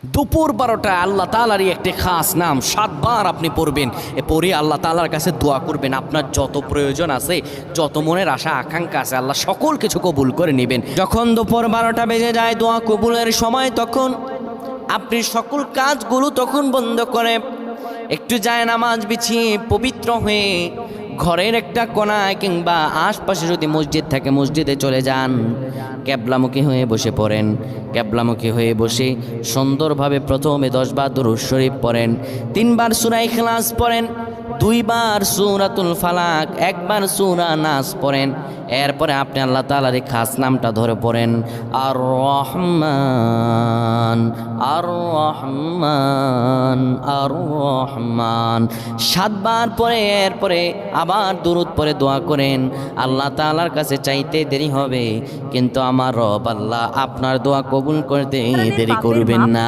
দুপুর 12টা আল্লাহ তাআলারই একটি খাস নাম 7 বার আপনি পড়বেন। পড়ে আল্লাহ তাআলার কাছে দোয়া করবেন। আপনার যত প্রয়োজন আছে, যত মনের আশা আকাঙ্ক্ষা আছে, আল্লাহ সকল কিছু কবুল করে নেবেন। যখন দুপুর 12টা বেজে যায় দোয়া কবুলের সময়, তখন আপনি সকল কাজগুলো তখন বন্ধ করে একটু যায় নামাজ বিছিয়ে পবিত্র হয়ে ঘরের একটা কোনায় কিংবা আশপাশে যদি মসজিদ থাকে মসজিদে চলে যান, ক্যাবলামুখী হয়ে বসে পড়েন। ক্যাবলামুখী হয়ে বসে সুন্দরভাবে প্রথমে 10 বার দুরূদ শরীফ পড়েন, 3 বার সূরা ইখলাস পড়েন, 2 বার সূরাতুল ফালাক, 1 বার সূরা নাস পড়েন। এরপরে আপনি আল্লাহ তাআলার এই খাস নামটা ধরে পড়েন, আর রহমান আর রহমান আর রহমান 7 বার পরে এরপরে আবার দুরূদ পরে দোয়া করেন। আল্লাহ তাআলার কাছে চাইতে দেরি হবে, কিন্তু আমার রব আল্লাহ আপনার দোয়া কবুল করতে দেরি করবেন না।